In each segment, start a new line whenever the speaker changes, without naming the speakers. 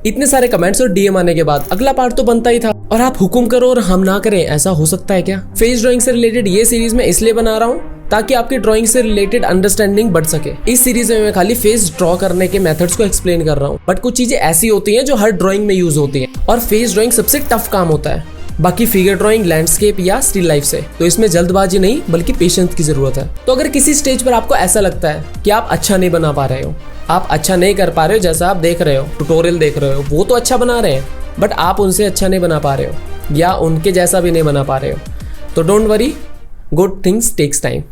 इतने सारे कमेंट्स और डीएम आने के बाद अगला पार्ट तो बनता ही था, और आप हुक्म करो और हम ना करें, ऐसा हो सकता है क्या? फेस ड्राइंग से रिलेटेड ये सीरीज मैं इसलिए बना रहा हूँ ताकि आपकी ड्राइंग से रिलेटेड अंडरस्टैंडिंग बढ़ सके। इस सीरीज में मैं खाली फेस ड्रॉ करने के मेथड्स को एक्सप्लेन कर रहा हूँ, बट कुछ चीजें ऐसी होती हैं जो हर ड्राइंग में यूज होती हैं, और फेस ड्राइंग सबसे टफ काम होता है, बाकी फिगर ड्राइंग, लैंडस्केप या स्टिल लाइफ से। तो इसमें जल्दबाजी नहीं बल्कि पेशेंस की जरूरत है। तो अगर किसी स्टेज पर आपको ऐसा लगता है कि आप अच्छा नहीं बना पा रहे हो, आप अच्छा नहीं कर पा रहे हो, जैसा आप देख रहे हो, ट्यूटोरियल देख रहे हो, वो तो अच्छा बना रहे हैं बट आप उनसे अच्छा नहीं बना पा रहे हो या उनके जैसा भी नहीं बना पा रहे हो, तो don't worry, good things takes time.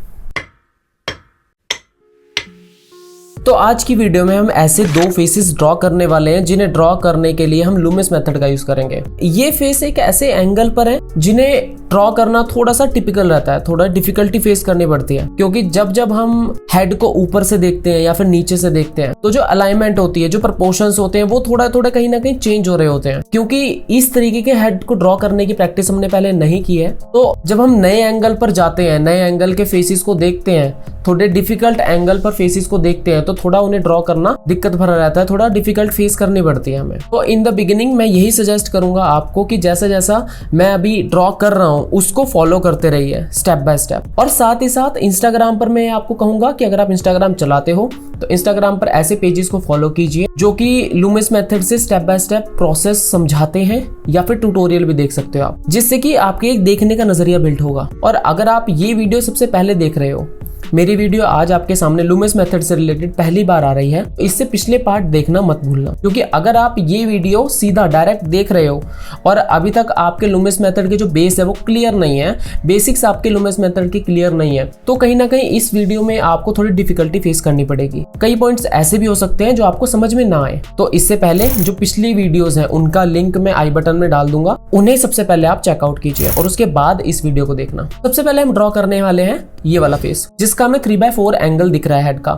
तो आज की वीडियो में हम ऐसे दो फेसेस ड्रॉ करने वाले हैं जिन्हें ड्रॉ करने के लिए हम लूमिस मेथड का यूज करेंगे। ये फेस एक ऐसे एंगल पर है जिन्हें ड्रॉ करना थोड़ा सा टिपिकल रहता है, थोड़ा डिफिकल्टी फेस करनी पड़ती है, क्योंकि जब जब हम हेड को ऊपर से देखते हैं या फिर नीचे से देखते हैं तो जो अलाइनमेंट होती है, जो प्रोपोर्शंस होते हैं, वो थोड़ा थोड़ा कहीं ना कहीं चेंज हो रहे होते हैं, क्योंकि इस तरीके के हेड को ड्रॉ करने की प्रैक्टिस हमने पहले नहीं की है। तो जब हम नए एंगल पर जाते हैं, नए एंगल के फेसेस को देखते हैं, थोड़े डिफिकल्ट एंगल पर फेसेस को देखते हैं, तो थोड़ा उन्हें ड्रॉ करना दिक्कत भरा रहता है, थोड़ा डिफिकल्ट फेस करनी पड़ती है हमें। तो इन द बिगिनिंग मैं यही सजेस्ट करूंगा आपको कि जैसा जैसा मैं अभी ड्रॉ कर रहा हूं उसको फॉलो करते रहिए स्टेप बाय स्टेप। और साथ ही साथ इंस्टाग्राम पर मैं आपको कहूंगा कि अगर आप इंस्टाग्राम चलाते हो तो इंस्टाग्राम पर ऐसे पेजेस को फॉलो कीजिए जो कि लूमिस मेथड से स्टेप बाय स्टेप प्रोसेस समझाते हैं, या फिर ट्यूटोरियल भी देख सकते हो आप, जिससे कि आपके एक देखने का नजरिया बिल्ड होगा। और अगर आप ये वीडियो सबसे पहले देख रहे हो, मेरी वीडियो आज आपके सामने लूमिस मेथड से रिलेटेड पहली बार आ रही है, तो इससे पिछले पार्ट देखना मत भूलना, क्योंकि अगर आप ये वीडियो सीधा डायरेक्ट देख रहे हो और अभी तक आपके लूमिस मेथड के जो बेस है वो क्लियर नहीं है, बेसिक्स आपके लूमिस मेथड की क्लियर नहीं है, तो कहीं ना कहीं इस वीडियो में आपको थोड़ी डिफिकल्टी फेस करनी पड़ेगी। कई पॉइंट्स ऐसे भी हो सकते हैं जो आपको समझ में ना आए, तो इससे पहले जो पिछली वीडियोस हैं उनका लिंक मैं आई बटन में डाल दूंगा, उन्हें सबसे पहले आप चेकआउट कीजिए और उसके बाद इस वीडियो को देखना। सबसे पहले हम ड्रॉ करने वाले हैं ये वाला फेस, जिसका हमें 3/4 एंगल दिख रहा है हेड का,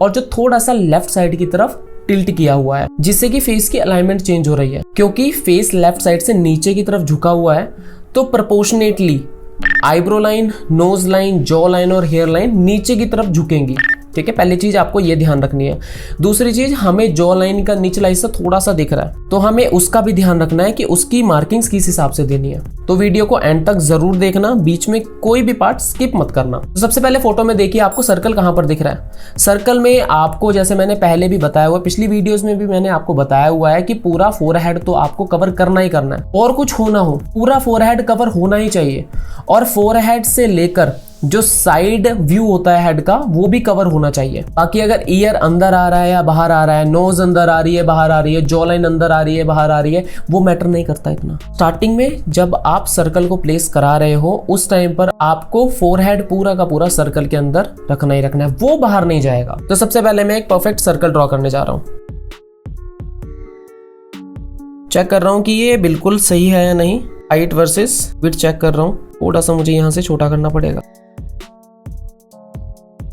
और जो थोड़ा सा लेफ्ट साइड की तरफ टिल्ट किया हुआ है, जिससे कि फेस की अलाइनमेंट चेंज हो रही है। क्योंकि फेस लेफ्ट साइड से नीचे की तरफ झुका हुआ है, तो proportionately eyebrow line, nose line, jaw line और हेयर लाइन नीचे की तरफ झुकेंगी। ठीक है, पहली चीज आपको ये ध्यान रखनी है। दूसरी चीज, हमें जॉ लाइन का निचला हिस्सा थोड़ा सा दिख रहा है, तो हमें उसका भी ध्यान रखना है कि उसकी मार्किंग्स किस हिसाब से देनी है। तो वीडियो को एंड तक जरूर देखना, बीच में कोई भी पार्ट स्किप मत करना। तो सबसे पहले फोटो में देखिए आपको सर्कल कहां पर दिख रहा है। सर्कल में आपको, जैसे मैंने पहले भी बताया हुआ, पिछली वीडियोस में भी मैंने आपको बताया हुआ है कि पूरा फोरहेड तो आपको कवर करना ही करना है, और कुछ हो ना हो पूरा फोरहेड कवर होना ही चाहिए। और फोरहेड से लेकर जो साइड व्यू होता है हेड का वो भी कवर होना चाहिए। बाकी अगर ईयर अंदर आ रहा है या बाहर आ रहा है, नोज अंदर आ रही है बाहर आ रही है, जॉ लाइन अंदर आ रही है बाहर आ रही है, वो मैटर नहीं करता इतना। स्टार्टिंग में जब आप सर्कल को प्लेस करा रहे हो उस टाइम पर आपको फोरहेड पूरा का पूरा सर्कल के अंदर रखना ही रखना है, वो बाहर नहीं जाएगा। तो सबसे पहले मैं एक परफेक्ट सर्कल ड्रॉ करने जा रहा हूं। चेक कर रहा हूं कि ये बिल्कुल सही है या नहीं, हाइट वर्सेस विड्थ चेक कर रहा हूं। थोड़ा सा मुझे यहां से छोटा करना पड़ेगा।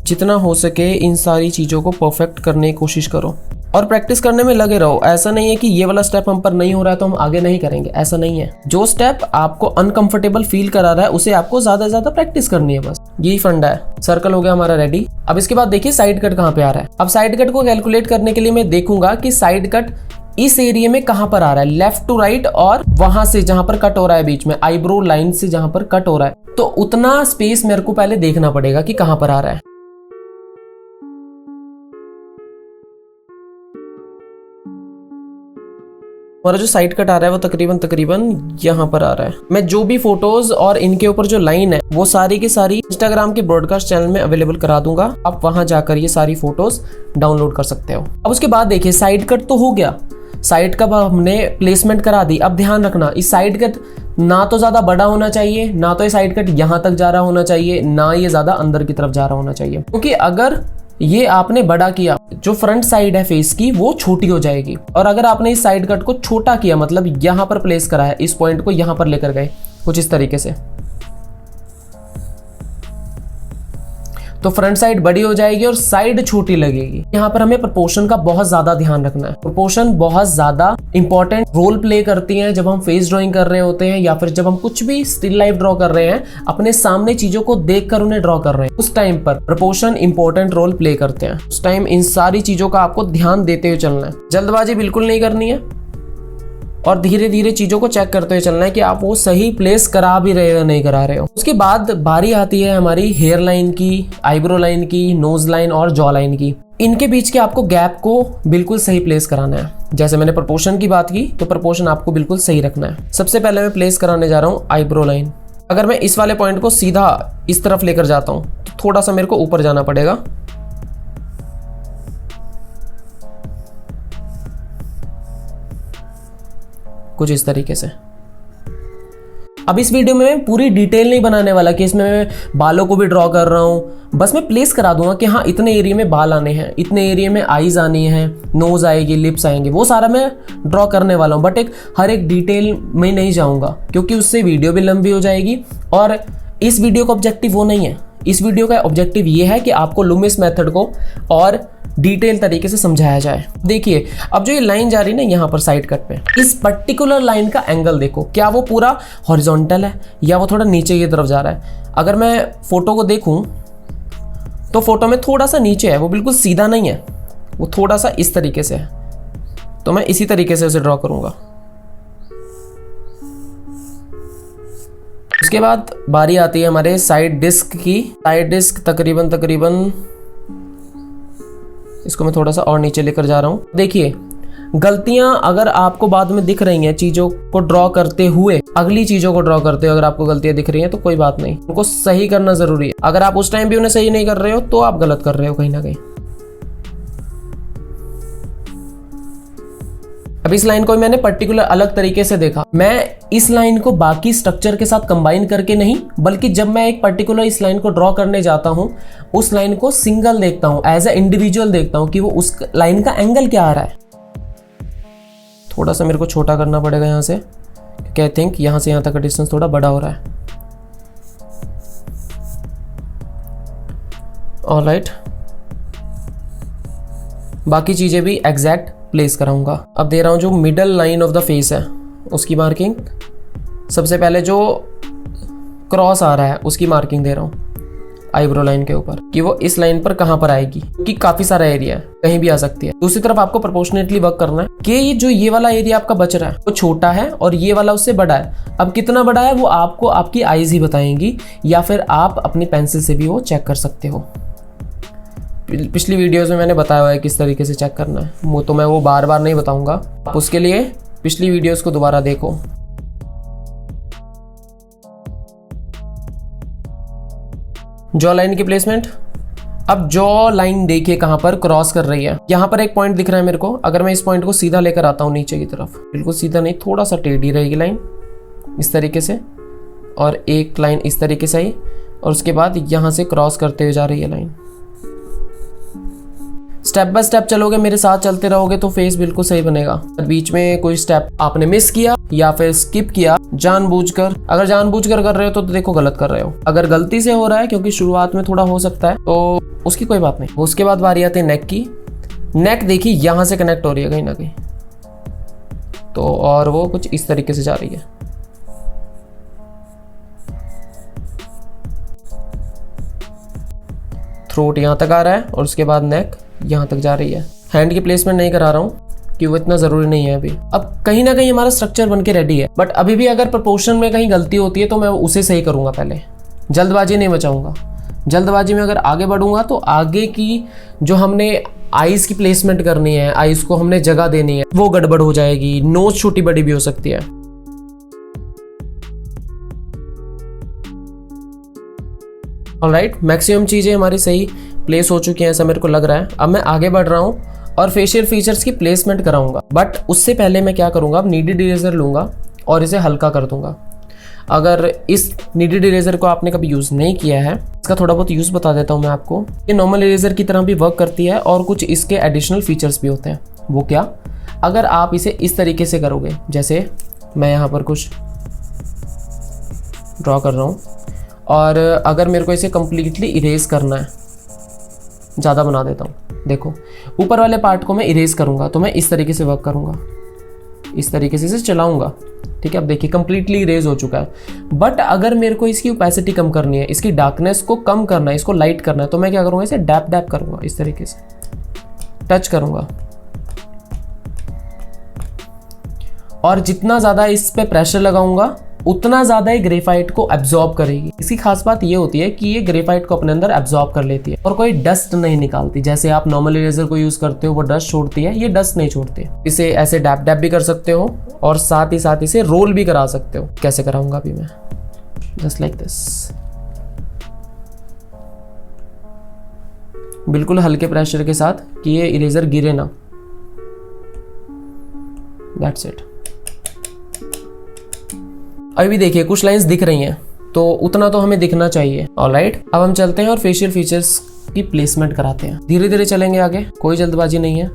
जितना हो सके इन सारी चीज़ों को परफेक्ट करने की कोशिश करो और प्रैक्टिस करने में लगे रहो। ऐसा नहीं है कि ये वाला स्टेप हम पर नहीं हो रहा है तो हम आगे नहीं करेंगे, ऐसा नहीं है। जो स्टेप आपको अनकंफर्टेबल फील करा रहा है उसे आपको ज्यादा से ज्यादा प्रैक्टिस करनी है, बस यही फंडा है। सर्कल हो गया हमारा रेडी। अब इसके बाद देखिए साइड कट कहाँ पे आ रहा है। अब साइड कट को कैलकुलेट करने के लिए मैं देखूंगा कि साइड कट इस एरिया में कहां पर आ रहा है, लेफ्ट टू राइट, और वहां से जहां पर कट हो रहा है बीच में आईब्रो लाइन से जहां पर कट हो रहा है, तो उतना स्पेस मेरे को पहले देखना पड़ेगा कि कहां पर आ रहा है। हमारा जो साइड कट आ रहा है वो तकरीबन यहाँ पर आ रहा है। मैं जो भी फोटोज और इनके ऊपर जो लाइन है वो सारी की सारी इंस्टाग्राम के ब्रॉडकास्ट चैनल में अवेलेबल करा दूंगा, आप वहां जाकर ये सारी फोटोज डाउनलोड कर सकते हो। अब उसके बाद देखिए साइड कट तो हो गया, साइड कट हमने प्लेसमेंट करा दी। अब ध्यान रखना, इस साइड कट ना तो ज्यादा बड़ा होना चाहिए, ना तो ये साइड कट यहां तक जा रहा होना चाहिए, ना ये ज्यादा अंदर की तरफ जा रहा होना चाहिए, क्योंकि अगर ये आपने बड़ा किया, जो फ्रंट साइड है फेस की वो छोटी हो जाएगी। और अगर आपने इस साइड कट को छोटा किया, मतलब यहां पर प्लेस करा है, इस पॉइंट को यहां पर लेकर गए कुछ इस तरीके से, तो फ्रंट साइड बड़ी हो जाएगी और साइड छोटी लगेगी। यहाँ पर हमें प्रोपोर्शन का बहुत ज्यादा ध्यान रखना है। प्रोपोर्शन बहुत ज्यादा इंपॉर्टेंट रोल प्ले करती हैं जब हम फेस ड्राइंग कर रहे होते हैं, या फिर जब हम कुछ भी स्टिल लाइफ ड्रॉ कर रहे हैं, अपने सामने चीजों को देखकर उन्हें ड्रॉ कर रहे हैं, उस टाइम पर प्रोपोर्शन इंपॉर्टेंट रोल प्ले करते हैं। उस टाइम इन सारी चीजों का आपको ध्यान देते हुए चलना है। जल्दबाजी बिल्कुल नहीं करनी है, और धीरे धीरे चीज़ों को चेक करते हुए चलना है कि आप वो सही प्लेस करा भी रहे हो या नहीं करा रहे हो। उसके बाद बारी आती है हमारी हेयर लाइन की, आईब्रो लाइन की, नोज लाइन और जॉ लाइन की। इनके बीच के आपको गैप को बिल्कुल सही प्लेस कराना है। जैसे मैंने प्रपोर्शन की बात की तो प्रपोर्शन आपको बिल्कुल सही रखना है। सबसे पहले मैं प्लेस कराने जा रहा हूँ आईब्रो लाइन। अगर मैं इस वाले पॉइंट को सीधा इस तरफ लेकर जाता हूँ तो थोड़ा सा मेरे को ऊपर जाना पड़ेगा। कुछ इस तरीके से। अब इस वीडियो में मैं पूरी डिटेल नहीं बनाने वाला कि इसमें मैं बालों को भी ड्रॉ कर रहा हूँ, बस मैं प्लेस करा दूंगा कि हाँ इतने एरिया में बाल आने हैं, इतने एरिया में आईज आनी है, नोज आएगी, लिप्स आएंगे, वो सारा मैं ड्रॉ करने वाला हूँ। बट हर एक डिटेल में नहीं जाऊँगा क्योंकि उससे वीडियो भी लंबी हो जाएगी और इस वीडियो का ऑब्जेक्टिव वो नहीं है। इस वीडियो का ऑब्जेक्टिव ये है कि आपको लुमिस मेथड को और डिटेल तरीके से समझाया जाए। देखिए अब जो ये लाइन जा रही है ना यहाँ पर साइड कट पे, इस पर्टिकुलर लाइन का एंगल देखो, क्या वो पूरा हॉरिजॉन्टल है या वो थोड़ा नीचे की तरफ जा रहा है। अगर मैं फोटो को देखूं तो फोटो में थोड़ा सा नीचे है, वो बिल्कुल सीधा नहीं है, वो थोड़ा सा इस तरीके से है। तो मैं इसी तरीके से उसे ड्रॉ करूंगा। उसके बाद बारी आती है हमारे साइड डिस्क की। साइड डिस्क तकरीबन इसको मैं थोड़ा सा और नीचे लेकर जा रहा हूँ। देखिए गलतियां अगर आपको बाद में दिख रही हैं चीज़ों को ड्रॉ करते हुए, अगली चीज़ों को ड्रॉ करते हुए अगर आपको गलतियां दिख रही हैं तो कोई बात नहीं, उनको सही करना ज़रूरी है। अगर आप उस टाइम भी उन्हें सही नहीं कर रहे हो तो आप गलत कर रहे हो कहीं ना कहीं। अब इस लाइन को मैंने पर्टिकुलर अलग तरीके से देखा। मैं इस लाइन को बाकी स्ट्रक्चर के साथ कंबाइन करके नहीं, बल्कि जब मैं एक पर्टिकुलर इस लाइन को ड्रॉ करने जाता हूं उस लाइन को सिंगल देखता हूं, एज ए इंडिविजुअल देखता हूं कि वो उस लाइन का एंगल क्या आ रहा है। थोड़ा सा मेरे को छोटा करना पड़ेगा यहाँ से क्योंकि आई थिंक यहाँ से यहाँ तक का डिस्टेंस थोड़ा बड़ा हो रहा है। ऑलराइट, बाकी चीजें भी एग्जैक्ट प्लेस कराऊंगा। अब दे रहा हूं जो middle line of the face है उसकी मार्किंग। सबसे पहले जो क्रॉस आ रहा है उसकी मार्किंग दे रहा हूं आईब्रो लाइन के ऊपर कि वो इस लाइन पर कहां पर आएगी, क्योंकि काफी सारा एरिया है, कहीं भी आ सकती है। दूसरी तरफ आपको प्रोपोर्शनेटली वर्क करना है कि जो ये वाला एरिया आपका बच रहा है वो छोटा है और ये वाला उससे बड़ा है। अब कितना बड़ा है वो आपको आपकी आईज ही बताएंगी या फिर आप अपनी पेंसिल से भी वो चेक कर सकते हो। पिछली वीडियोस में मैंने बताया हुआ है किस तरीके से चेक करना है, वो तो मैं वो बार बार नहीं बताऊंगा। आप उसके लिए पिछली वीडियोस को दोबारा देखो। जॉ लाइन की प्लेसमेंट। अब जॉ लाइन देखिए कहां पर क्रॉस कर रही है। यहां पर एक पॉइंट दिख रहा है मेरे को। अगर मैं इस पॉइंट को सीधा लेकर आता हूं नीचे की तरफ, बिल्कुल सीधा नहीं, थोड़ा सा टेढ़ी रहेगी लाइन इस तरीके से, और एक लाइन इस तरीके से आई और उसके बाद यहां से क्रॉस करते हुए जा रही है लाइन। स्टेप बाय स्टेप चलोगे, मेरे साथ चलते रहोगे तो फेस बिल्कुल सही बनेगा। बीच में कोई स्टेप आपने मिस किया या फिर स्किप किया जानबूझकर, अगर जानबूझकर कर रहे हो तो देखो गलत कर रहे हो। अगर गलती से हो रहा है क्योंकि शुरुआत में थोड़ा हो सकता है तो उसकी कोई बात नहीं। उसके बाद बारी आती है नेक की। नेक देखिए यहां से कनेक्ट हो रही है कहीं ना कहीं, तो और वो कुछ इस तरीके से जा रही है। थ्रोट यहां तक आ रहा है और उसके बाद नेक यहां तक जा रही है। हैंड की प्लेसमेंट नहीं करा रहा हूं कि वो इतना जरूरी नहीं है अभी। अब कहीं ना कहीं हमारा स्ट्रक्चर बन के रेडी है, बट अभी भी अगर प्रोपोर्शन में कहीं गलती होती है तो मैं उसे सही करूंगा। पहले जल्दबाजी नहीं बचाऊंगा। जल्दबाजी में अगर आगे बढ़ूंगा तो आगे की जो हमने आईज की प्लेसमेंट करनी है, आईज को हमने जगह देनी है, वो गड़बड़ हो जाएगी। नोज छोटी बड़ी भी हो सकती है। ऑलराइट, मैक्सिमम चीजें हमारी सही प्लेस हो चुकी हैं ऐसा मेरे को लग रहा है। अब मैं आगे बढ़ रहा हूँ और फेशियल फीचर्स की प्लेसमेंट कराऊंगा, बट उससे पहले मैं क्या करूंगा, अब नीडेड इरेजर लूंगा और इसे हल्का कर दूंगा। अगर इस नीडेड इरेजर को आपने कभी यूज़ नहीं किया है, इसका थोड़ा बहुत यूज़ बता देता हूँ मैं आपको। ये नॉर्मल इरेजर की तरह भी वर्क करती है और कुछ इसके एडिशनल फीचर्स भी होते हैं। वो क्या, अगर आप इसे इस तरीके से करोगे, जैसे मैं यहाँ पर कुछ ड्रॉ कर रहा हूँ और अगर मेरे को इसे कम्प्लीटली इरेज करना है, ज़्यादा बना देता हूँ, देखो ऊपर वाले पार्ट को मैं इरेज करूँगा तो मैं इस तरीके से वर्क करूँगा, इस तरीके से इसे चलाऊँगा। ठीक है, अब देखिए कंप्लीटली इरेज हो चुका है। बट अगर मेरे को इसकी ओपेसिटी कम करनी है, इसकी डार्कनेस को कम करना है, इसको लाइट करना है, तो मैं क्या करूँगा, इसे डैप डैप करूँगा, इस तरीके से टच करूँगा और जितना ज़्यादा इस पे प्रेशर लगाऊंगा उतना ज़्यादा ये ग्रेफाइट को एब्जॉर्ब करेगी। इसकी खास बात ये होती है कि ये ग्रेफाइट को अपने अंदर एब्जॉर्ब कर लेती है और कोई डस्ट नहीं निकालती। जैसे आप नॉर्मल इरेजर को यूज़ करते हो वो डस्ट छोड़ती है, ये डस्ट नहीं छोड़ती। इसे ऐसे डैप डैप भी कर सकते हो और साथ ही साथ इसे रोल भी करा सकते हो। कैसे कराऊंगा अभी मैं, जस्ट लाइक दिस, बिल्कुल हल्के प्रेशर के साथ कि ये इरेजर गिरे ना। That's it. अभी देखिए कुछ लाइंस दिख रही हैं, तो उतना तो हमें दिखना चाहिए। ऑलराइट, अब हम चलते हैं और फेशियल फीचर्स की प्लेसमेंट कराते हैं। धीरे धीरे चलेंगे आगे, कोई जल्दबाजी नहीं है।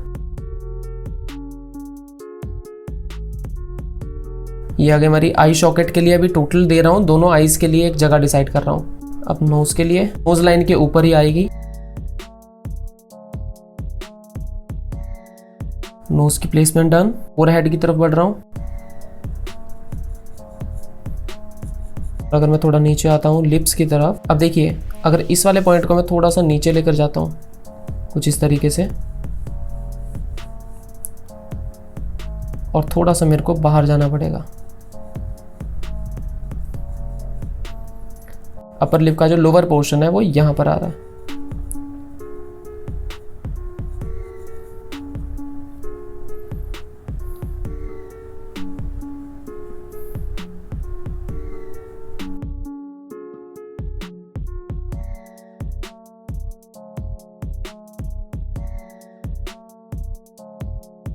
ये आगे हमारी आई सॉकेट के लिए अभी टोटल दे रहा हूँ, दोनों आईज के लिए एक जगह डिसाइड कर रहा हूँ। अब नोज के लिए नोज लाइन के ऊपर ही आएगी। नोज की प्लेसमेंट डन। फोरहेड की तरफ बढ़ रहा हूँ। अगर मैं थोड़ा नीचे आता हूँ लिप्स की तरफ, अब देखिए अगर इस वाले पॉइंट को मैं थोड़ा सा नीचे लेकर जाता हूँ कुछ इस तरीके से, और थोड़ा सा मेरे को बाहर जाना पड़ेगा। अपर लिप का जो लोअर पोर्शन है वो यहां पर आ रहा है।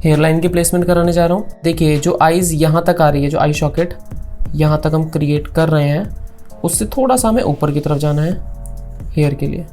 हेयर लाइन की प्लेसमेंट कराने जा रहा हूँ। देखिए जो आईज यहाँ तक आ रही है, जो आई सॉकेट यहाँ तक हम क्रिएट कर रहे हैं, उससे थोड़ा सा हमें ऊपर की तरफ जाना है हेयर के लिए,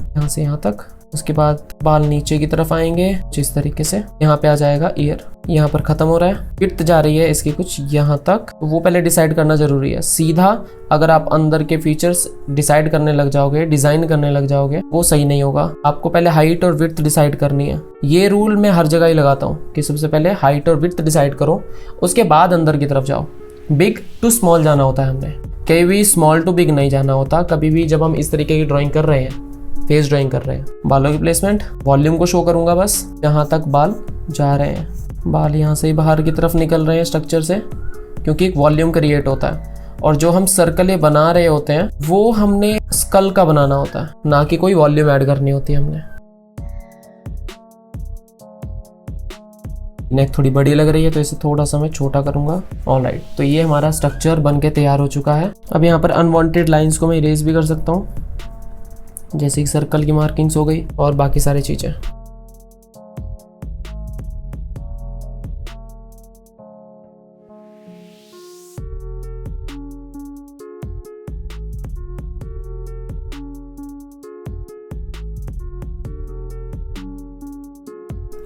यहाँ से यहाँ तक। उसके बाद बाल नीचे की तरफ आएंगे जिस तरीके से, यहाँ पे आ जाएगा ईयर, यहाँ पर खत्म हो रहा है। विड्थ जा रही है इसकी कुछ यहाँ तक, तो वो पहले डिसाइड करना जरूरी है। सीधा अगर आप अंदर के फीचर्स डिसाइड करने लग जाओगे, डिजाइन करने लग जाओगे, वो सही नहीं होगा। आपको पहले हाइट और विड्थ डिसाइड करनी है। ये रूल मैं हर जगह ही लगाता हूँ कि सबसे पहले हाइट और विड्थ डिसाइड करो, उसके बाद अंदर की तरफ जाओ। बिग टू स्मॉल जाना होता है हमने, कभी भी स्मॉल टू बिग नहीं जाना होता कभी भी जब हम इस तरीके की ड्राइंग कर रहे हैं, फेस ड्राइंग कर रहे हैं। बालों की प्लेसमेंट, वॉल्यूम को शो करूंगा बस जहां तक बाल जा रहे हैं। बाल यहाँ से ही बाहर की तरफ निकल रहे हैं स्ट्रक्चर से, क्योंकि एक वॉल्यूम क्रिएट होता है। और जो हम सर्कल बना रहे होते हैं वो हमने स्कल का बनाना होता है, ना कि कोई वॉल्यूम ऐड करनी होती है हमने। नेक थोड़ी बड़ी लग रही है तो इसे थोड़ा सा मैं छोटा करूंगा। ऑलराइट, तो ये हमारा स्ट्रक्चर बन के तैयार हो चुका है। अब यहाँ पर अनवांटेड लाइंस को मैं इरेज भी कर सकता हूँ, जैसे कि सर्कल की मार्किंग्स हो गई और बाकी सारी चीजें।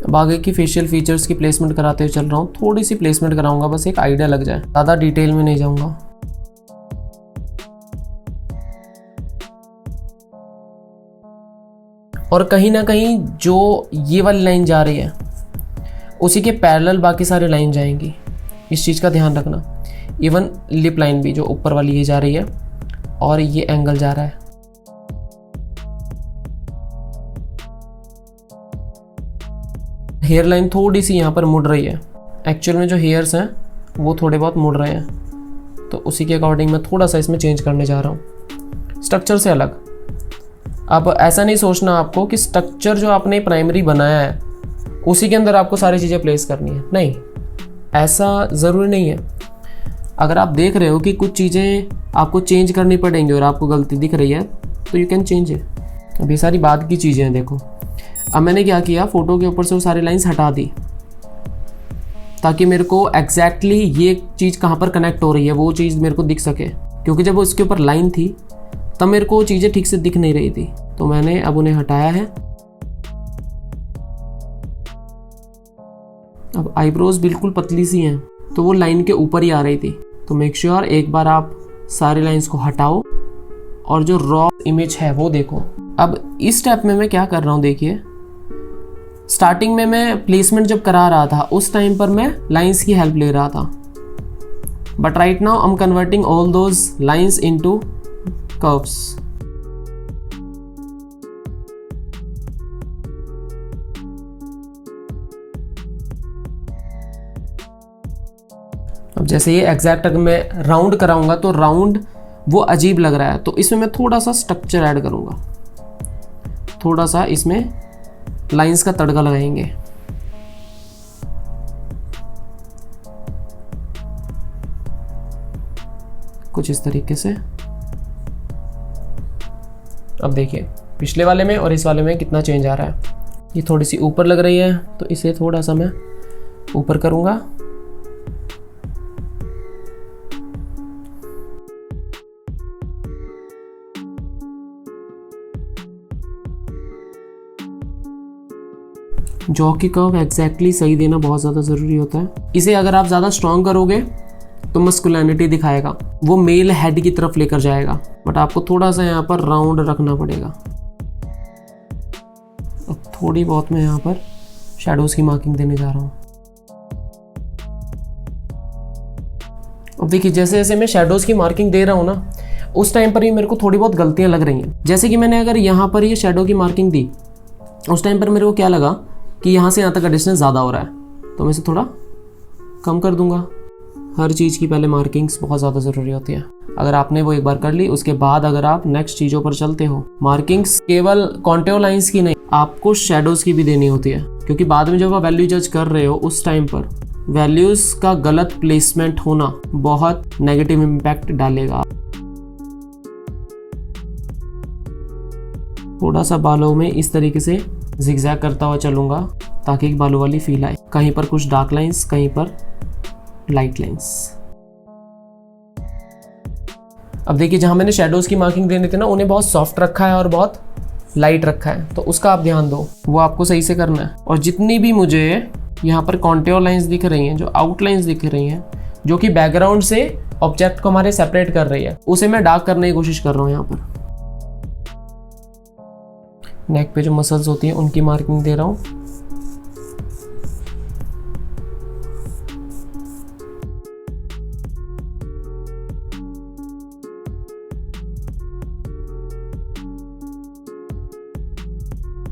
अब आगे की फेशियल फीचर्स की प्लेसमेंट कराते हुए चल रहा हूँ। थोड़ी सी प्लेसमेंट कराऊंगा बस, एक आइडिया लग जाए, ज़्यादा डिटेल में नहीं जाऊंगा। और कहीं ना कहीं जो ये वाली लाइन जा रही है उसी के पैरेलल बाकी सारी लाइन जाएंगी, इस चीज़ का ध्यान रखना। इवन लिप लाइन भी जो ऊपर वाली ये जा रही है और ये एंगल जा रहा है। हेयर लाइन थोड़ी सी यहाँ पर मुड़ रही है, एक्चुअल में जो हेयर्स हैं वो थोड़े बहुत मुड़ रहे हैं, तो उसी के अकॉर्डिंग मैं थोड़ा सा इसमें चेंज करने जा रहा हूँ, स्ट्रक्चर से अलग। अब ऐसा नहीं सोचना आपको कि स्ट्रक्चर जो आपने प्राइमरी बनाया है उसी के अंदर आपको सारी चीज़ें प्लेस करनी है, नहीं, ऐसा ज़रूरी नहीं है। अगर आप देख रहे हो कि कुछ चीज़ें आपको चेंज करनी पड़ेंगी और आपको गलती दिख रही है तो यू कैन चेंज इट। अब ये सारी बात की चीज़ें हैं। देखो अब मैंने क्या किया, फ़ोटो के ऊपर से वो सारी लाइंस हटा दी ताकि मेरे को एग्जैक्टली ये चीज़ कहाँ पर कनेक्ट हो रही है वो चीज़ मेरे को दिख सके, क्योंकि जब उसके ऊपर लाइन थी तब मेरे को चीज़ें ठीक से दिख नहीं रही थी, तो मैंने अब उन्हें हटाया है। अब आईब्रोज बिल्कुल पतली सी हैं तो वो लाइन के ऊपर ही आ रही थी, तो मेक श्योर एक बार आप सारी लाइंस को हटाओ और जो रॉ इमेज है वो देखो। अब इस स्टेप में मैं क्या कर रहा हूँ, देखिए स्टार्टिंग में मैं प्लेसमेंट जब करा रहा था उस टाइम पर मैं लाइंस की हेल्प ले रहा था, but right now I am converting all those lines into curves. अब जैसे ये एग्जैक्ट अगर मैं राउंड कराऊंगा तो राउंड वो अजीब लग रहा है, तो इसमें मैं थोड़ा सा स्ट्रक्चर ऐड करूंगा, थोड़ा सा इसमें लाइंस का तड़का लगाएंगे। कुछ इस तरीके से। अब देखिए पिछले वाले में और इस वाले में कितना चेंज आ रहा है। ये थोड़ी सी ऊपर लग रही है तो इसे थोड़ा सा मैं ऊपर करूंगा। जॉ की कर्व एग्जैक्टली सही देना बहुत ज़्यादा ज़रूरी होता है। इसे अगर आप ज़्यादा स्ट्रॉन्ग करोगे तो मस्कुलिनिटी दिखाएगा, वो मेल हेड की तरफ लेकर जाएगा, बट आपको थोड़ा सा यहाँ पर राउंड रखना पड़ेगा। अब थोड़ी बहुत मैं यहाँ पर शैडोज़ की मार्किंग देने जा रहा हूँ। अब देखिए जैसे जैसे मैं शैडोज़ की मार्किंग दे रहा हूँ ना, उस टाइम पर ही मेरे को थोड़ी बहुत गलतियाँ लग रही हैं। जैसे कि मैंने अगर यहाँ पर ये शैडो की मार्किंग दी, उस टाइम पर मेरे को क्या लगा कि यहाँ से यहाँ तक का डिस्टेंस ज़्यादा हो रहा है, तो मैं इसे थोड़ा कम कर दूंगा। हर चीज़ की पहले मार्किंग्स बहुत ज़्यादा ज़रूरी होती है। अगर आपने वो एक बार कर ली, उसके बाद अगर आप नेक्स्ट चीज़ों पर चलते हो, मार्किंग्स केवल कॉन्टूर लाइंस की नहीं, आपको शेडोज़ की भी देनी होती है, क्योंकि बाद में जब आप वैल्यू जज कर रहे हो उस टाइम पर वैल्यूज़ का गलत प्लेसमेंट होना बहुत नेगेटिव इम्पैक्ट डालेगा। थोड़ा सा बालों में इस तरीके से जिगजैग करता हुआ चलूंगा ताकि एक बालों वाली फील आए। कहीं पर कुछ डार्क लाइंस, कहीं पर लाइट लाइंस। अब देखिए जहां मैंने शैडोज की मार्किंग देने थे ना, उन्हें बहुत सॉफ्ट रखा है और बहुत लाइट रखा है, तो उसका आप ध्यान दो, वो आपको सही से करना है। और जितनी भी मुझे यहाँ पर कॉन्टूर लाइंस दिख रही हैं, जो आउटलाइंस दिख रही हैं, जो कि बैकग्राउंड से ऑब्जेक्ट को हमारे सेपरेट कर रही है, उसे मैं डार्क करने की कोशिश कर रहा हूँ। यहाँ पर नेक पे जो मसल्स होती हैं उनकी मार्किंग दे रहा हूँ।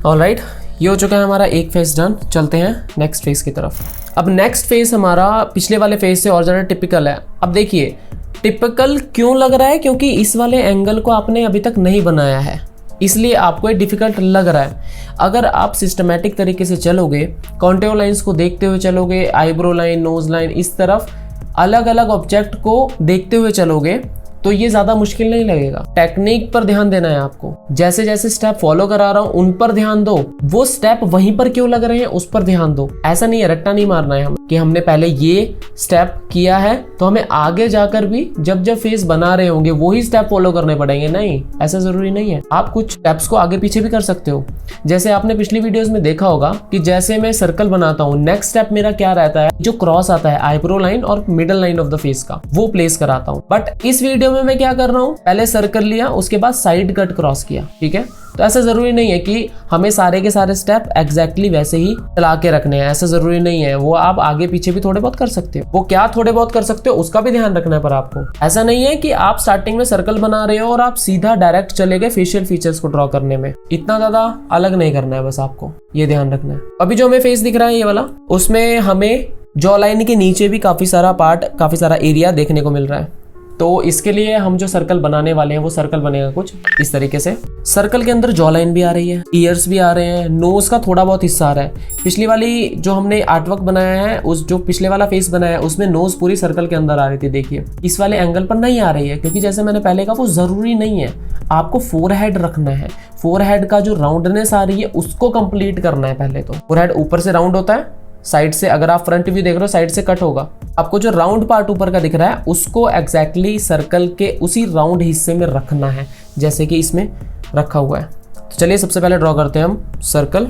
ऑलराइट, ये हो चुका है हमारा एक फेस डन। चलते हैं नेक्स्ट फेस की तरफ। अब नेक्स्ट फेस हमारा पिछले वाले फेस से और ज़्यादा टिपिकल है। अब देखिए टिपिकल क्यों लग रहा है, क्योंकि इस वाले एंगल को आपने अभी तक नहीं बनाया है, इसलिए आपको ये डिफिकल्ट लग रहा है। अगर आप सिस्टमैटिक तरीके से चलोगे, कॉन्टूर लाइंस को देखते हुए चलोगे, आईब्रो लाइन, नोज लाइन, इस तरफ अलग अलग ऑब्जेक्ट को देखते हुए चलोगे, तो ये ज़्यादा मुश्किल नहीं लगेगा। टेक्निक पर ध्यान देना है आपको। जैसे जैसे स्टेप फॉलो करा रहा हूँ उन पर ध्यान दो, वो स्टेप वहीं पर क्यों लग रहे हैं उस पर ध्यान दो। ऐसा नहीं है, रट्टा नहीं मारना है हमें कि हमने पहले ये स्टेप किया है तो हमें आगे जाकर भी जब जब फेस बना रहे होंगे वही स्टेप फॉलो करने पड़ेंगे। नहीं, ऐसा जरूरी नहीं है। आप कुछ स्टेप्स को आगे पीछे भी कर सकते हो। जैसे आपने पिछली वीडियोस में देखा होगा कि जैसे मैं सर्कल बनाता हूँ, नेक्स्ट स्टेप मेरा क्या रहता है, जो क्रॉस आता है आईब्रो लाइन और middle line of the face का, वो प्लेस कराता हूँ। बट इस वीडियो में मैं क्या कर रहा हूँ, पहले सर्कल लिया, उसके बाद साइड कट क्रॉस किया। ठीक है, तो ऐसा जरूरी नहीं है कि हमें सारे के सारे स्टेप एग्जैक्टली वैसे ही चला के रखने हैं, ऐसा जरूरी नहीं है। वो आप आगे पीछे भी थोड़े बहुत कर सकते हो। वो क्या थोड़े बहुत कर सकते हो उसका भी ध्यान रखना है पर आपको। ऐसा नहीं है कि आप स्टार्टिंग में सर्कल बना रहे हो और आप सीधा डायरेक्ट चले गए फेशियल फीचर्स को ड्रॉ करने में। इतना ज्यादा अलग नहीं करना है, बस आपको ये ध्यान रखना है। अभी जो हमें फेस दिख रहा है ये वाला, उसमें हमें जॉ लाइन के नीचे भी काफी सारा पार्ट, काफी सारा एरिया देखने को मिल रहा है। तो इसके लिए हम जो सर्कल बनाने वाले हैं वो सर्कल बनेगा कुछ इस तरीके से। सर्कल के अंदर जॉ लाइन भी आ रही है, ईयर्स भी आ रहे हैं, नोज का थोड़ा बहुत हिस्सा आ रहा है। पिछली वाली जो हमने आर्टवर्क बनाया है, उस जो पिछले वाला फेस बनाया है, उसमें नोज पूरी सर्कल के अंदर आ रही थी। देखिए इस वाले एंगल पर नहीं आ रही है, क्योंकि जैसे मैंने पहले कहा वो जरूरी नहीं है। आपको फोरहेड रखना है, फोरहेड का जो राउंडनेस आ रही है उसको कंप्लीट करना है पहले। तो फोरहेड ऊपर से राउंड होता है, साइड से अगर आप फ्रंट व्यू देख रहे हो साइड से कट होगा। आपको जो राउंड पार्ट ऊपर का दिख रहा है उसको एग्जैक्टली सर्कल के उसी राउंड हिस्से में रखना है, जैसे कि इसमें रखा हुआ है। तो चलिए सबसे पहले ड्रॉ करते हैं हम सर्कल।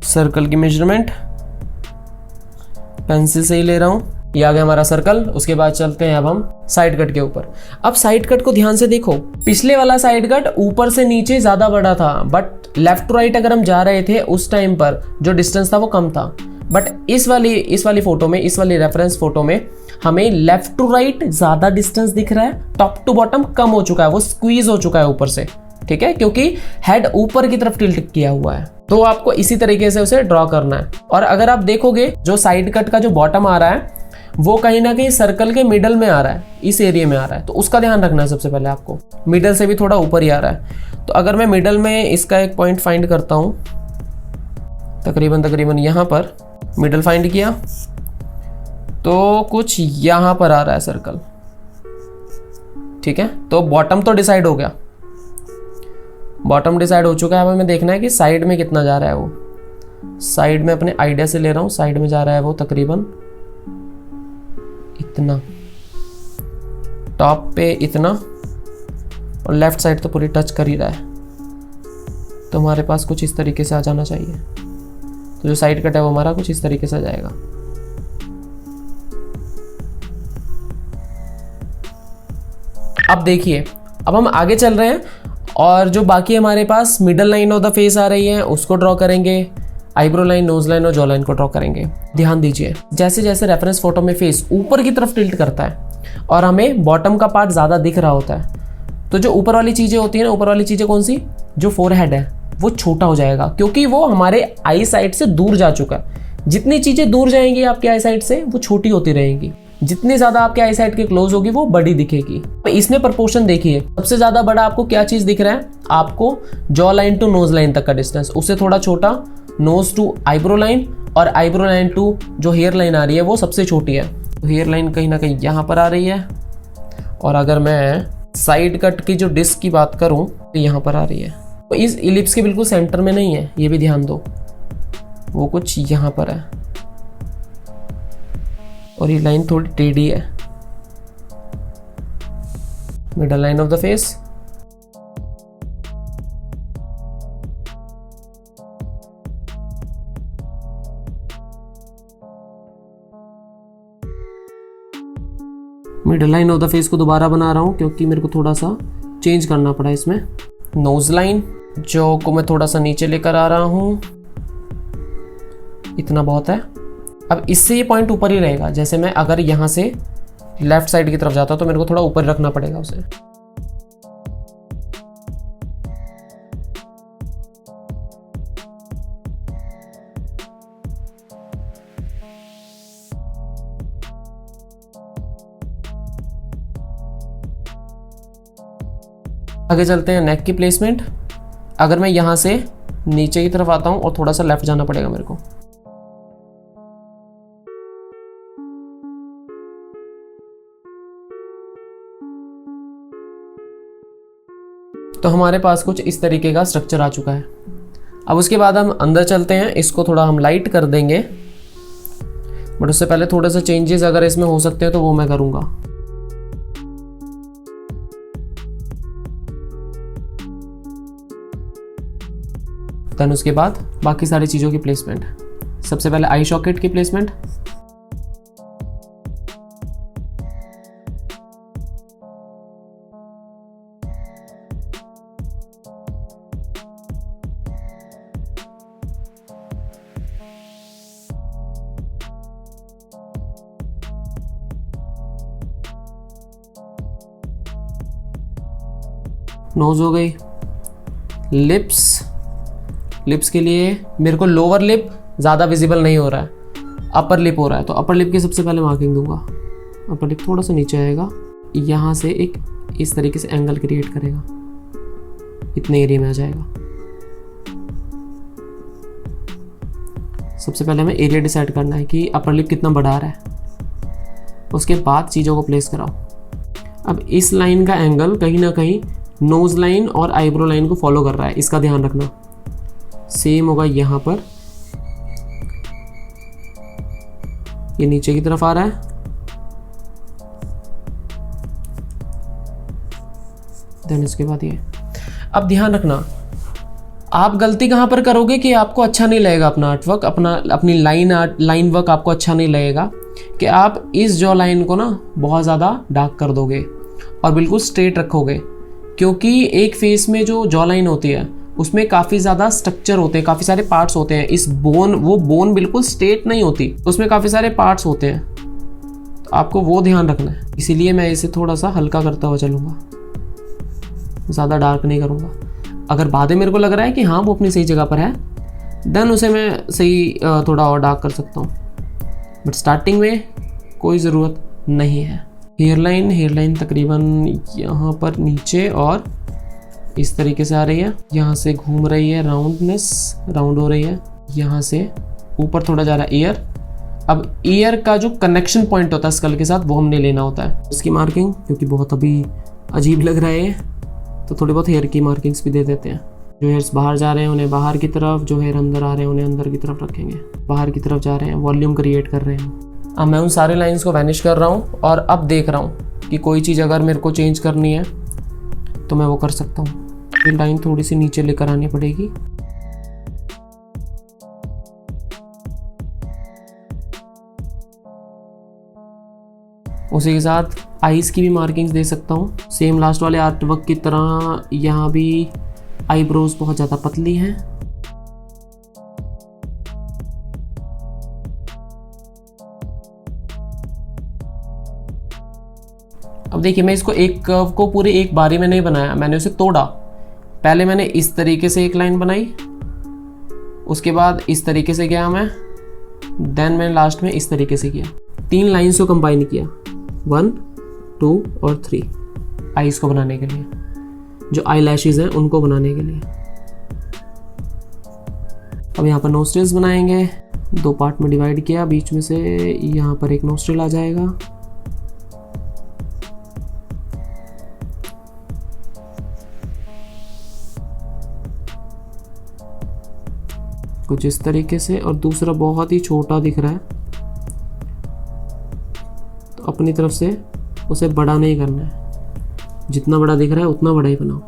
सर्कल की मेजरमेंट पेंसिल से ही ले रहा हूं। ये आ गया हमारा सर्कल। उसके बाद चलते हैं अब हम साइड कट के ऊपर। अब साइड कट को ध्यान से देखो, पिछले वाला साइड कट ऊपर से नीचे ज्यादा बड़ा था, बट लेफ्ट टू राइट अगर हम जा रहे थे उस टाइम पर जो डिस्टेंस था वो कम था। बट इस वाली फोटो में, इस वाली रेफरेंस फोटो में हमें लेफ्ट टू राइट ज्यादा डिस्टेंस दिख रहा है, टॉप टू बॉटम कम हो चुका है, वो स्क्वीज हो चुका है ऊपर से। ठीक है, क्योंकि हेड ऊपर की तरफ टिल्ट किया हुआ है। तो आपको इसी तरीके से उसे ड्रॉ करना है। और अगर आप देखोगे जो साइड कट का जो बॉटम आ रहा है वो कहीं ना कहीं सर्कल के मिडल में आ रहा है, इस एरिया में आ रहा है, तो उसका ध्यान रखना है। सबसे पहले आपको मिडल से भी थोड़ा ऊपर ही आ रहा है। तो अगर मैं मिडल में इसका एक पॉइंट फाइंड करता हूँ, तकरीबन यहाँ पर मिडल फाइंड किया तो कुछ यहाँ पर आ रहा है सर्कल, ठीक है। तो बॉटम तो डिसाइड हो गया, बॉटम डिसाइड हो चुका है। अब हमें देखना है कि साइड में कितना जा रहा है। वो साइड में अपने आइडिया से ले रहा हूँ, साइड में जा रहा है वो तकरीबन इतना, टॉप पे इतना, और लेफ्ट साइड तो पूरी टच कर ही रहा है। तो हमारे पास कुछ इस तरीके से आ जाना चाहिए। तो जो साइड कट है वो हमारा कुछ इस तरीके से आ जाएगा। अब देखिए, अब हम आगे चल रहे हैं और जो बाकी हमारे पास middle line of the face आ रही है उसको ड्रॉ करेंगे, आईब्रो लाइन, नोज लाइन और जॉ लाइन को ड्रॉ करेंगे। ध्यान दीजिए, जैसे जैसे रेफरेंस फोटो में फेस ऊपर की तरफ टिल्ट करता है और हमें बॉटम का पार्ट ज़्यादा दिख रहा होता है, तो जो ऊपर वाली चीज़ें होती है ना, ऊपर वाली चीज़ें कौन सी, जो फोरहेड है वो छोटा हो जाएगा, क्योंकि वो हमारे आई साइड से दूर जा चुका है। जितनी चीज़ें दूर जाएंगी आपके आई साइड से वो छोटी होती रहेंगी, जितनी ज़्यादा आपके आई साइड के क्लोज होगी वो बड़ी दिखेगी। तो इसमें प्रोपोर्शन देखिए, सबसे ज़्यादा बड़ा आपको क्या चीज़ दिख रहा है, आपको jaw line to nose line तक का डिस्टेंस, उससे थोड़ा छोटा नोज टू आईब्रो लाइन, और आईब्रो लाइन टू जो हेयर लाइन आ रही है वो सबसे छोटी है। तो हेयर लाइन कहीं ना कहीं यहाँ पर आ रही है, और अगर मैं साइड कट की जो डिस्क की बात करूँ तो यहाँ पर आ रही है। तो इस इलिप्स के बिल्कुल सेंटर में नहीं है, ये भी ध्यान दो, वो कुछ यहाँ पर है, और ये लाइन थोड़ी टेढ़ी है। Middle line of the face, middle line of the face को दोबारा बना रहा हूं क्योंकि मेरे को थोड़ा सा चेंज करना पड़ा इसमें। नोज लाइन जो को मैं थोड़ा सा नीचे लेकर आ रहा हूं, इतना बहुत है। अब इससे ये पॉइंट ऊपर ही रहेगा। जैसे मैं अगर यहाँ से लेफ्ट साइड की तरफ जाता तो मेरे को थोड़ा ऊपर रखना पड़ेगा उसे। आगे चलते हैं नेक की प्लेसमेंट। अगर मैं यहाँ से नीचे की तरफ आता हूँ और थोड़ा सा लेफ्ट जाना पड़ेगा मेरे को, तो हमारे पास कुछ इस तरीके का स्ट्रक्चर आ चुका है। अब उसके बाद हम अंदर चलते हैं, इसको थोड़ा हम लाइट कर देंगे, बट उससे पहले थोड़े से चेंजेस अगर इसमें हो सकते हैं तो वो मैं करूँगा। देन उसके बाद बाकी सारी चीज़ों की प्लेसमेंट। सबसे पहले आई सॉकेट की प्लेसमेंट, नोज हो गई। लिप्स के लिए मेरे को लोअर लिप ज़्यादा विजिबल नहीं हो रहा है, अपर लिप हो रहा है, तो अपर लिप की सबसे पहले मार्किंग दूंगा। अपर लिप थोड़ा सा नीचे आएगा, यहाँ से एक इस तरीके से एंगल क्रिएट करेगा, इतने एरिया में आ जाएगा। सबसे पहले हमें एरिया डिसाइड करना है कि अपर लिप कितना बड़ा आ रहा है, उसके बाद चीज़ों को प्लेस कराओ। अब इस लाइन का एंगल कहीं ना कहीं नोज लाइन और आईब्रो लाइन को फॉलो कर रहा है, इसका ध्यान रखना। सेम होगा यहाँ पर, ये नीचे की तरफ आ रहा है, देन इसके बाद ये। अब ध्यान रखना, आप गलती कहाँ पर करोगे कि आपको अच्छा नहीं लगेगा अपना आर्टवर्क, अपनी लाइन वर्क आपको अच्छा नहीं लगेगा कि आप इस जॉ लाइन को ना बहुत ज़्यादा डार्क कर दोगे और बिल्कुल स्ट्रेट रखोगे, क्योंकि एक फेस में जो जॉ लाइन होती है उसमें काफ़ी ज़्यादा स्ट्रक्चर होते हैं, काफ़ी सारे पार्ट्स होते हैं। इस वो बोन बिल्कुल स्ट्रेट नहीं होती, उसमें काफ़ी सारे पार्ट्स होते हैं, तो आपको वो ध्यान रखना है। इसीलिए मैं इसे थोड़ा सा हल्का करता हुआ चलूँगा, ज़्यादा डार्क नहीं करूँगा। अगर बातें मेरे को लग रहा है कि हाँ वो अपनी सही जगह पर है, देन उसे मैं सही थोड़ा और डार्क कर सकता हूँ, बट स्टार्टिंग में कोई ज़रूरत नहीं है। हेयरलाइन तकरीबन यहाँ पर नीचे और इस तरीके से आ रही है, यहाँ से घूम रही है, राउंड हो रही है, यहाँ से ऊपर थोड़ा जा रहा है ईयर। अब ईयर का जो कनेक्शन पॉइंट होता है स्कल के साथ वो हमने लेना होता है। इसकी मार्किंग क्योंकि बहुत अभी अजीब लग रहा है तो थोड़ी बहुत हेयर की मार्किंग्स भी दे देते हैं। जो हेयर्स बाहर जा रहे हैं उन्हें बाहर की तरफ, जो हेयर अंदर आ रहे हैं उन्हें अंदर की तरफ रखेंगे। बाहर की तरफ जा रहे हैं, वॉल्यूम क्रिएट कर रहे हैं। अब मैं उन सारे लाइंस को वैनिश कर रहा हूँ और अब देख रहा हूँ कि कोई चीज़ अगर मेरे को चेंज करनी है तो मैं वो कर सकता हूँ। ये लाइन थोड़ी सी नीचे लेकर आनी पड़ेगी। उसी के साथ आईज की भी मार्किंग्स दे सकता हूँ, सेम लास्ट वाले आर्ट वर्क की तरह। यहाँ भी आईब्रोज बहुत ज़्यादा पतली हैं। अब देखिए मैं इसको एक कर्व को पूरे एक बारी में नहीं बनाया, मैंने उसे तोड़ा। पहले मैंने इस तरीके से एक लाइन बनाई, उसके बाद इस तरीके से गया मैं, देन मैंने लास्ट में इस तरीके से किया। 3 लाइन्स को कंबाइन किया, 1, 2 और 3 आईज को बनाने के लिए, जो आई लैशेज हैं उनको बनाने के लिए। अब यहाँ पर नोस्ट्रिल्स बनाएंगे। 2 पार्ट में डिवाइड किया, बीच में से यहाँ पर एक नोस्ट्रिल आ जाएगा। कुछ इस तरीके से, और दूसरा बहुत ही छोटा दिख रहा है तो अपनी तरफ से उसे बड़ा नहीं करना है, जितना बड़ा दिख रहा है उतना बड़ा ही बनाओ।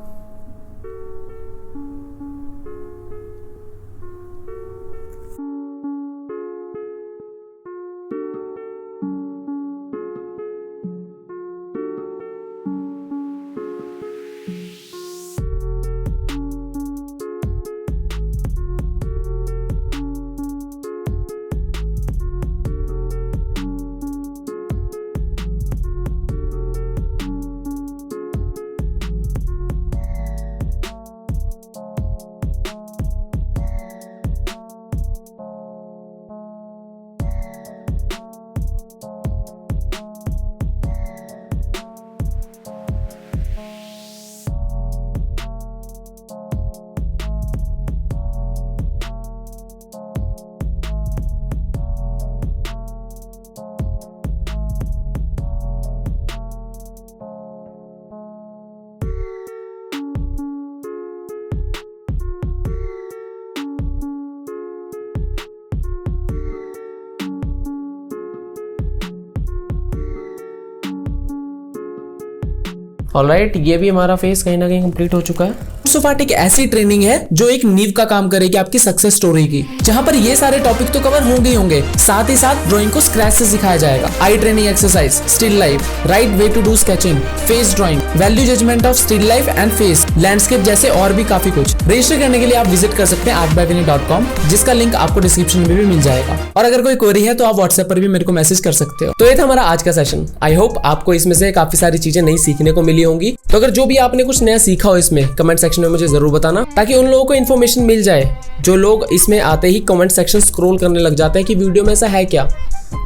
ऑलराइट, ये भी हमारा फेस कहीं ना कहीं कंप्लीट हो चुका है। सोफाट एक ऐसी ट्रेनिंग है जो एक नींव का काम करेगी आपकी सक्सेस स्टोरी की, जहां पर ये सारे टॉपिक तो कवर होंगे ही होंगे, साथ ही साथ ड्राइंग को स्क्रैच से सिखाया जाएगा। Eye training exercise, still life, right way to do sketching, face drawing, value judgement of still life and face, landscape जैसे और भी काफी कुछ। रजिस्टर करने के लिए आप विजिट कर सकते हैं artbyvinny.com, जिसका लिंक आपको डिस्क्रिप्शन में भी मिल जाएगा। और अगर कोई क्वेरी है तो आप व्हाट्सएप पर भी मेरे को मैसेज कर सकते हो। तो ये था हमारा आज का सेशन। आई होप आपको इसमें से काफी सारी चीजें नई सीखने को मिली होंगी। तो अगर जो भी आपने कुछ नया सीखा हो इसमें, कमेंट सेक्शन में मुझे जरूर बताना, ताकि उन लोगों को इन्फॉर्मेशन मिल जाए जो लोग इसमें आते ही कमेंट सेक्शन स्क्रॉल करने लग जाते हैं कि वीडियो में ऐसा है क्या,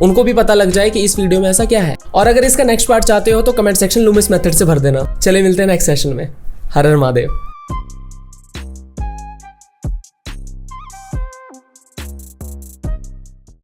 उनको भी पता लग जाए कि इस वीडियो में ऐसा क्या है। और अगर इसका नेक्स्ट पार्ट चाहते हो तो कमेंट सेक्शन लूमिस मेथड से भर देना। चले मिलते हैं नेक्स्ट सेशन में। हर हर महादेव।